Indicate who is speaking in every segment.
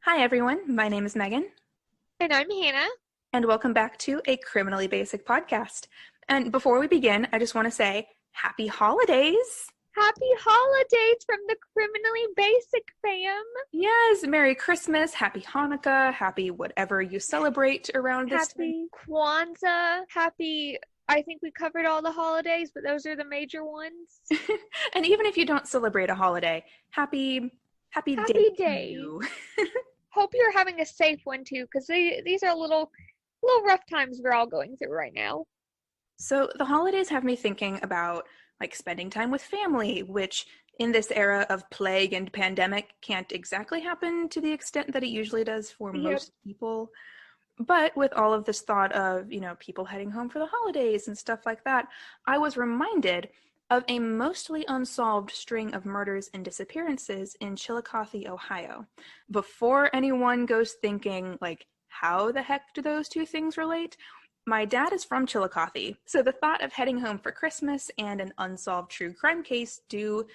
Speaker 1: Hi everyone, my name is Megan,
Speaker 2: And I'm Hannah.
Speaker 1: and welcome back to a Criminally Basic podcast. And before we begin, I just want to say happy holidays!
Speaker 2: Happy holidays from the Criminally Basic fam.
Speaker 1: Yes, Merry Christmas, Happy Hanukkah, happy whatever you celebrate around this time.
Speaker 2: Happy Kwanzaa. I think we covered all the holidays, but those are the major ones.
Speaker 1: And even if you don't celebrate a holiday, happy day
Speaker 2: Happy
Speaker 1: to
Speaker 2: day.
Speaker 1: you.
Speaker 2: Hope you're having a safe one too, because these are little rough times we're all going through right now.
Speaker 1: So the holidays have me thinking about spending time with family, which in this era of plague and pandemic can't exactly happen to the extent that it usually does for
Speaker 2: Yep.
Speaker 1: most people. But with all of this thought of, people heading home for the holidays and stuff like that, I was reminded of a mostly unsolved string of murders and disappearances in Chillicothe, Ohio. Before anyone goes thinking, how the heck do those two things relate? My dad is from Chillicothe, so the thought of heading home for Christmas and an unsolved true crime case do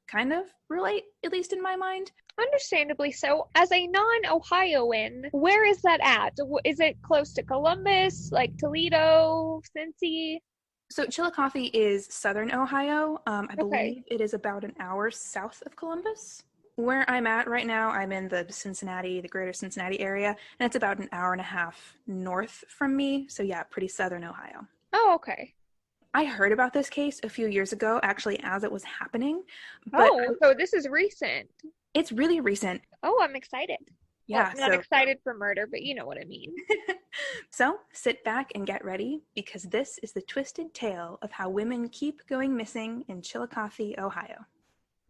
Speaker 1: kind of relate, at least in my mind.
Speaker 2: Understandably so. As a non-Ohioan, where is that at? Is it close to Columbus, like Toledo, Cincy?
Speaker 1: So Chillicothe is southern Ohio. I
Speaker 2: Okay.
Speaker 1: believe it is about an hour south of Columbus. Where I'm at right now, I'm in the greater Cincinnati area, and it's about an hour and a half north from me. So yeah, pretty southern Ohio.
Speaker 2: Oh, okay.
Speaker 1: I heard about this case a few years ago, actually, as it was happening, but
Speaker 2: Oh, so this is recent.
Speaker 1: it's really recent.
Speaker 2: Oh, I'm excited. Well,
Speaker 1: Yeah,
Speaker 2: not
Speaker 1: so
Speaker 2: excited for murder, but you know what I mean.
Speaker 1: so sit back and get ready because this is the twisted tale of how women keep going missing in Chillicothe, Ohio.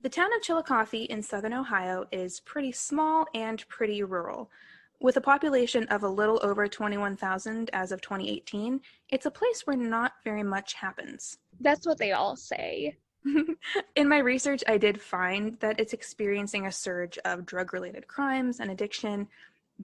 Speaker 1: The town of Chillicothe in southern Ohio is pretty small and pretty rural. With a population of a little over 21,000 as of 2018, it's a place where not very much happens.
Speaker 2: That's what they all say.
Speaker 1: In my research, I did find that it's experiencing a surge of drug-related crimes and addiction,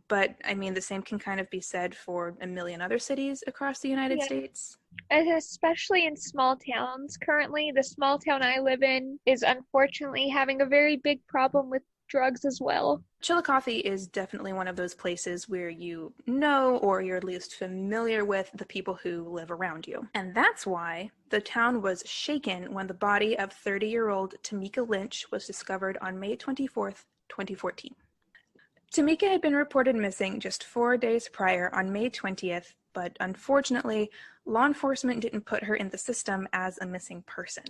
Speaker 1: but I mean, the same can kind of be said for a million other cities across the United
Speaker 2: Yeah.
Speaker 1: States.
Speaker 2: And especially in small towns. Currently, the small town I live in is unfortunately having a very big problem with drugs as well.
Speaker 1: Chillicothe is definitely one of those places where you know or you're at least familiar with the people who live around you. And that's why the town was shaken when the body of 30-year-old Tamika Lynch was discovered on May 24th, 2014. Tamika had been reported missing just 4 days prior on May 20th, but unfortunately, law enforcement didn't put her in the system as a missing person.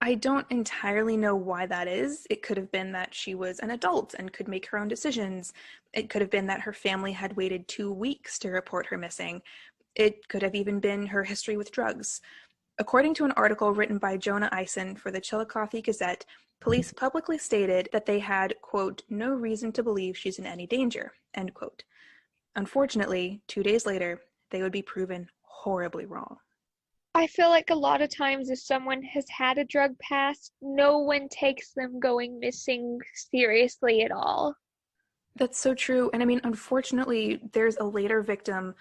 Speaker 1: I don't entirely know why that is. It could have been that she was an adult and could make her own decisions. It could have been that her family had waited 2 weeks to report her missing. It could have even been her history with drugs. According to an article written by Jonah Eisen for the Chillicothe Gazette, police publicly stated that they had, quote, no reason to believe she's in any danger, end quote. Unfortunately, 2 days later, they would be proven horribly wrong.
Speaker 2: I feel like a lot of times if someone has had a drug past, no one takes them going missing seriously at all.
Speaker 1: That's so true. And I mean, unfortunately, there's a later victim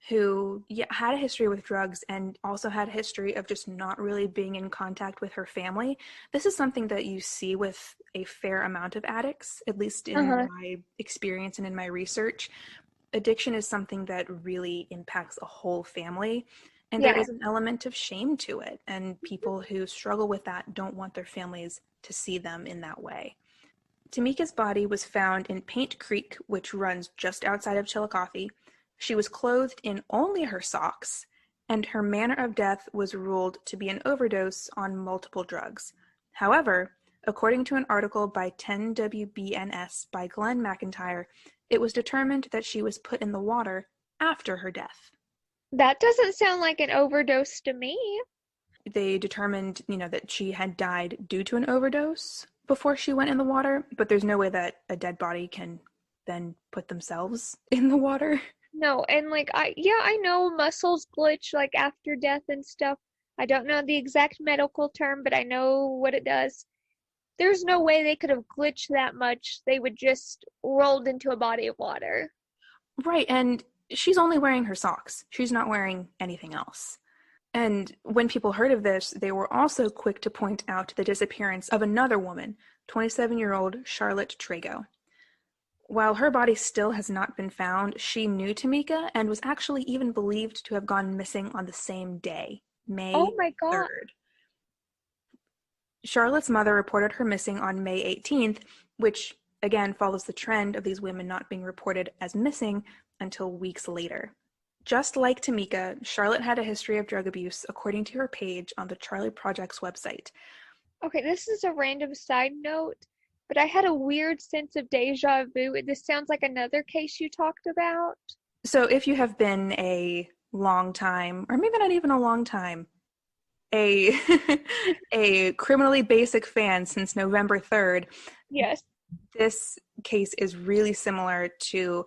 Speaker 1: who had a history with drugs and also had a history of just not really being in contact with her family. This is something that you see with a fair amount of addicts, at least in
Speaker 2: Uh-huh.
Speaker 1: my experience and in my research. Addiction is something that really impacts a whole family. And there
Speaker 2: Yeah.
Speaker 1: is an element of shame to it. And people who struggle with that don't want their families to see them in that way. Tamika's body was found in Paint Creek, which runs just outside of Chillicothe. She was clothed in only her socks, and her manner of death was ruled to be an overdose on multiple drugs. However, according to an article by 10WBNS by Glenn McIntyre, it was determined that she was put in the water after her death.
Speaker 2: That doesn't sound like an overdose to me.
Speaker 1: They determined, that she had died due to an overdose before she went in the water, but there's no way that a dead body can then put themselves in the water.
Speaker 2: No, and I know muscles glitch like after death and stuff. I don't know the exact medical term, but I know what it does. There's no way they could have glitched that much. They would just rolled into a body of water.
Speaker 1: Right, and she's only wearing her socks. She's not wearing anything else. And when people heard of this, they were also quick to point out the disappearance of another woman, 27-year-old Charlotte Trago. While her body still has not been found, she knew Tamika and was actually even believed to have gone missing on the same day,
Speaker 2: Oh
Speaker 1: May
Speaker 2: my God.
Speaker 1: 3rd. Charlotte's mother reported her missing on May 18th, which again follows the trend of these women not being reported as missing until weeks later. Just like Tamika, Charlotte had a history of drug abuse according to her page on the Charlie Project's website.
Speaker 2: Okay, this is a random side note, but I had a weird sense of deja vu. This sounds like another case you talked about.
Speaker 1: So if you have been a long time, or maybe not even a long time, a a criminally basic fan since November 3rd,
Speaker 2: Yes.
Speaker 1: this case is really similar to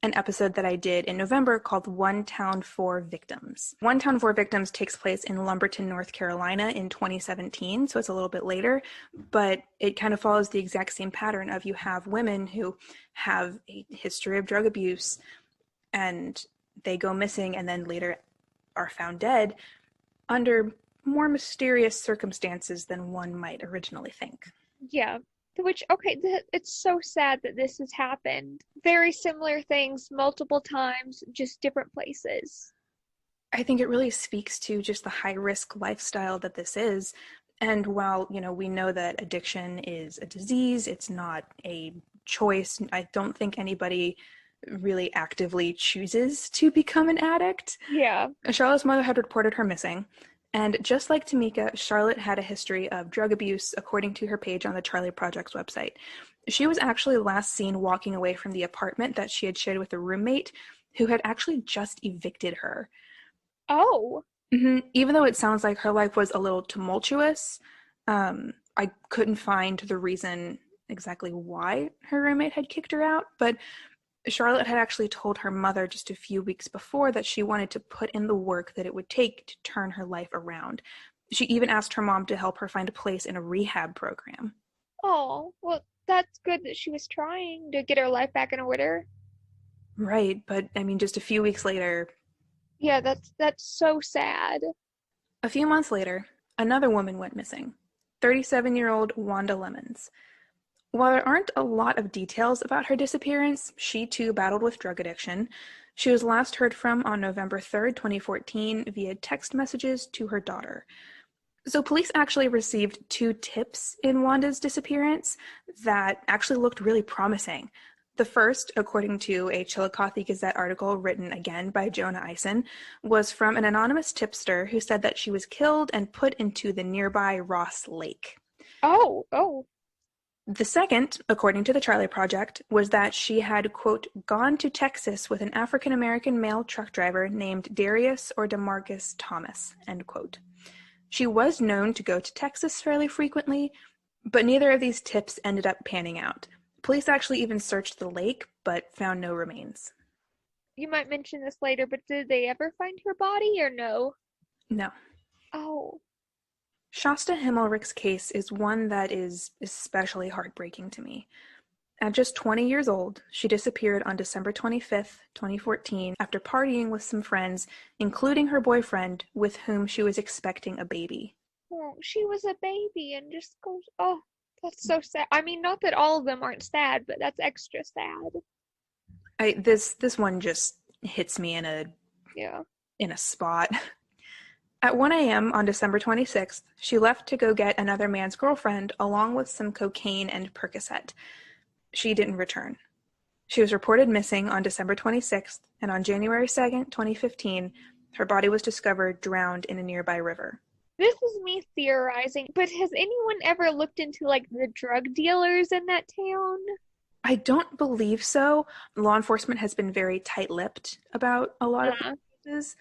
Speaker 1: an episode that I did in November called One Town, Four Victims. One Town, Four Victims takes place in Lumberton, North Carolina in 2017, so it's a little bit later, but it kind of follows the exact same pattern of you have women who have a history of drug abuse and they go missing and then later are found dead under more mysterious circumstances than one might originally think.
Speaker 2: Yeah. Which, okay, it's so sad that this has happened. Very similar things multiple times, just different places.
Speaker 1: I think it really speaks to just the high risk lifestyle that this is. And while, we know that addiction is a disease, it's not a choice. I don't think anybody really actively chooses to become an addict.
Speaker 2: Yeah.
Speaker 1: Charlotte's mother had reported her missing. And just like Tamika, Charlotte had a history of drug abuse, according to her page on the Charlie Project's website. She was actually last seen walking away from the apartment that she had shared with a roommate who had actually just evicted her.
Speaker 2: Oh.
Speaker 1: Even though it sounds like her life was a little tumultuous, I couldn't find the reason exactly why her roommate had kicked her out, but Charlotte had actually told her mother just a few weeks before that she wanted to put in the work that it would take to turn her life around. She even asked her mom to help her find a place in a rehab program.
Speaker 2: Oh. Well, that's good that she was trying to get her life back in order.
Speaker 1: Right, but I mean, just a few weeks later,
Speaker 2: Yeah, that's so sad.
Speaker 1: a few months later, another woman went missing, 37-year-old Wanda Lemons. While there aren't a lot of details about her disappearance, she too battled with drug addiction. She was last heard from on November 3rd, 2014, via text messages to her daughter. So police actually received two tips in Wanda's disappearance that actually looked really promising. The first, according to a Chillicothe Gazette article written again by Jonah Eisen, was from an anonymous tipster who said that she was killed and put into the nearby Ross Lake.
Speaker 2: Oh.
Speaker 1: The second, according to the Charlie Project, was that she had, quote, gone to Texas with an African-American male truck driver named Darius or DeMarcus Thomas, end quote. She was known to go to Texas fairly frequently, but neither of these tips ended up panning out. Police actually even searched the lake, but found no remains.
Speaker 2: You might mention this later, but did they ever find her body or no?
Speaker 1: No.
Speaker 2: Oh.
Speaker 1: Shasta Himmelrich's case is one that is especially heartbreaking to me. At just 20 years old, she disappeared on December 25th, 2014, after partying with some friends, including her boyfriend, with whom she was expecting a baby.
Speaker 2: Oh, she was a baby and just goes, oh, that's so sad. I mean, not that all of them aren't sad, but that's extra sad.
Speaker 1: This one just hits me
Speaker 2: Yeah.
Speaker 1: in a spot. At 1 a.m. on December 26th, she left to go get another man's girlfriend along with some cocaine and Percocet. She didn't return. She was reported missing on December 26th, and on January 2nd, 2015, her body was discovered drowned in a nearby river.
Speaker 2: This is me theorizing, but has anyone ever looked into like the drug dealers in that town?
Speaker 1: I don't believe so. Law enforcement has been very tight-lipped about a lot of
Speaker 2: Uh,
Speaker 1: cases,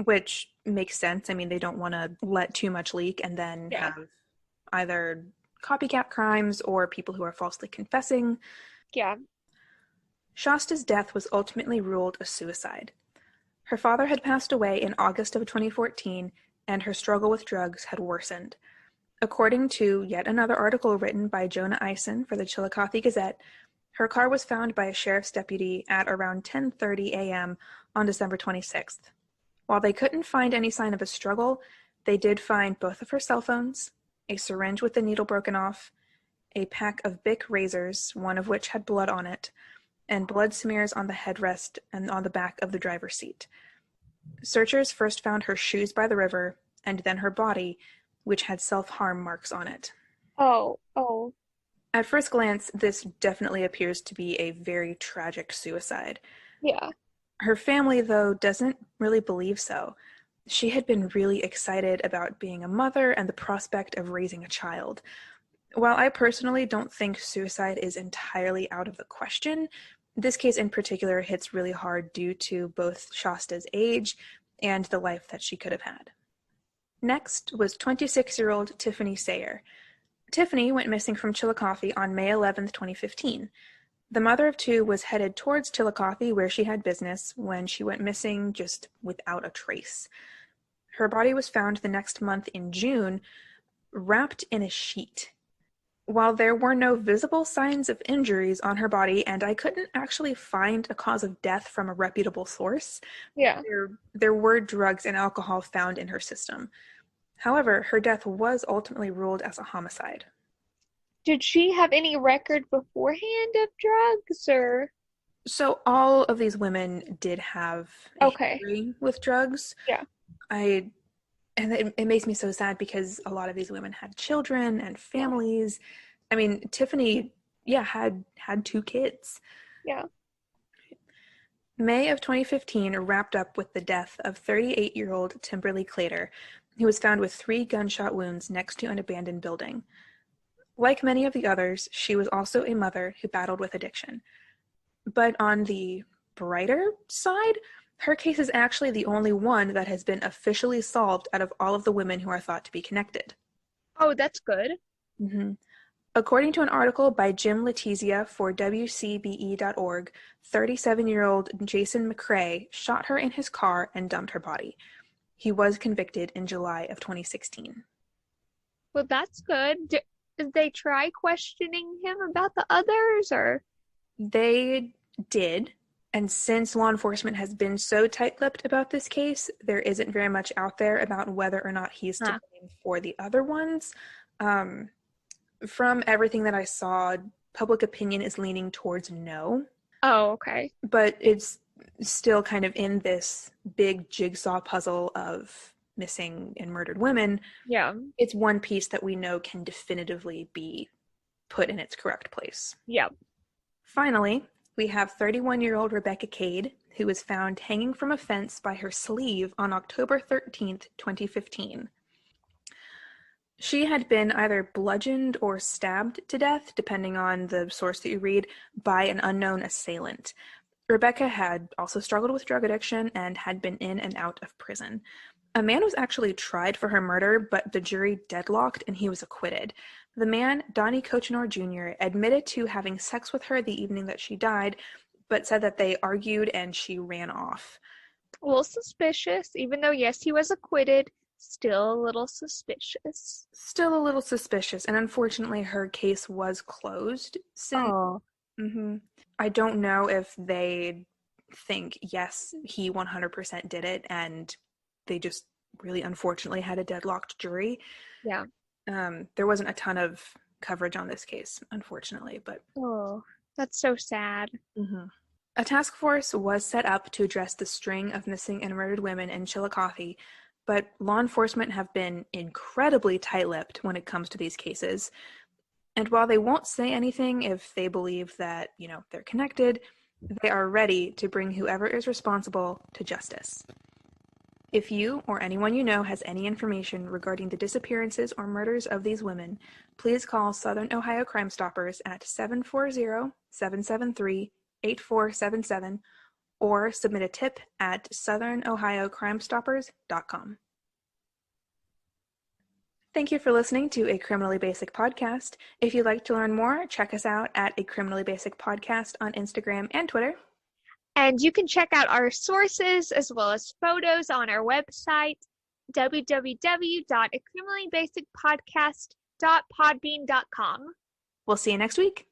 Speaker 1: which makes sense. I mean, they don't want to let too much leak and then
Speaker 2: yeah.
Speaker 1: have either copycat crimes or people who are falsely confessing.
Speaker 2: Yeah.
Speaker 1: Shasta's death was ultimately ruled a suicide. Her father had passed away in August of 2014, and her struggle with drugs had worsened. According to yet another article written by Jonah Eisen for the Chillicothe Gazette, her car was found by a sheriff's deputy at around 10:30 a.m. on December 26th. While they couldn't find any sign of a struggle, they did find both of her cell phones, a syringe with the needle broken off, a pack of Bic razors, one of which had blood on it, and blood smears on the headrest and on the back of the driver's seat. Searchers first found her shoes by the river, and then her body, which had self-harm marks on it.
Speaker 2: Oh.
Speaker 1: At first glance, this definitely appears to be a very tragic suicide.
Speaker 2: Yeah.
Speaker 1: Her family, though, doesn't really believe so. She had been really excited about being a mother and the prospect of raising a child. While I personally don't think suicide is entirely out of the question, this case in particular hits really hard due to both Shasta's age and the life that she could have had. Next was 26-year-old Tiffany Sayer. Tiffany went missing from Chillicothe on May 11, 2015. The mother of two was headed towards Chillicothe, where she had business, when she went missing just without a trace. Her body was found the next month in June, wrapped in a sheet. While there were no visible signs of injuries on her body, and I couldn't actually find a cause of death from a reputable source,
Speaker 2: Yeah.
Speaker 1: there were drugs and alcohol found in her system. However, her death was ultimately ruled as a homicide.
Speaker 2: Did she have any record beforehand of drugs or?
Speaker 1: So all of these women did have a
Speaker 2: Okay.
Speaker 1: history with drugs.
Speaker 2: Yeah.
Speaker 1: It makes me so sad because a lot of these women had children and families. I mean, Tiffany, had two kids.
Speaker 2: Yeah.
Speaker 1: May of 2015 wrapped up with the death of 38-year-old Timberly Clater, who was found with 3 gunshot wounds next to an abandoned building. Like many of the others, she was also a mother who battled with addiction. But on the brighter side, her case is actually the only one that has been officially solved out of all of the women who are thought to be connected.
Speaker 2: Oh, that's good.
Speaker 1: Mm-hmm. According to an article by Jim Letizia for WCBE.org, 37-year-old Jason McCrae shot her in his car and dumped her body. He was convicted in July of 2016.
Speaker 2: Well, that's good. Did they try questioning him about the others or?
Speaker 1: They did, and since law enforcement has been so tight-lipped about this case, there isn't very much out there about whether or not he's to blame for the other ones. From everything that I saw, public opinion is leaning towards no.
Speaker 2: Oh, okay.
Speaker 1: But it's still kind of in this big jigsaw puzzle of missing and murdered women.
Speaker 2: Yeah.
Speaker 1: It's one piece that we know can definitively be put in its correct place.
Speaker 2: Yeah.
Speaker 1: Finally, we have 31-year-old Rebecca Cade, who was found hanging from a fence by her sleeve on October 13th, 2015. She had been either bludgeoned or stabbed to death, depending on the source that you read, by an unknown assailant. Rebecca had also struggled with drug addiction and had been in and out of prison. A man was actually tried for her murder, but the jury deadlocked and he was acquitted. The man, Donnie Cochinor Jr., admitted to having sex with her the evening that she died, but said that they argued and she ran off.
Speaker 2: A little suspicious, even though, yes, he was acquitted, still a little suspicious.
Speaker 1: Still a little suspicious, and unfortunately her case was closed since.
Speaker 2: Oh.
Speaker 1: Mm-hmm. I don't know if they think, yes, he 100% did it, and they just really unfortunately had a deadlocked jury.
Speaker 2: Yeah.
Speaker 1: There wasn't a ton of coverage on this case, unfortunately, but.
Speaker 2: Oh, that's so sad.
Speaker 1: Mm-hmm. A task force was set up to address the string of missing and murdered women in Chillicothe, but law enforcement have been incredibly tight-lipped when it comes to these cases. And while they won't say anything if they believe that, they're connected, they are ready to bring whoever is responsible to justice. If you or anyone you know has any information regarding the disappearances or murders of these women, please call Southern Ohio Crime Stoppers at 740-773-8477 or submit a tip at southernohiocrimestoppers.com. Thank you for listening to A Criminally Basic Podcast. If you'd like to learn more, check us out at A Criminally Basic Podcast on Instagram and Twitter.
Speaker 2: And you can check out our sources as well as photos on our website, www.acriminallybasicpodcast.podbean.com.
Speaker 1: We'll see you next week.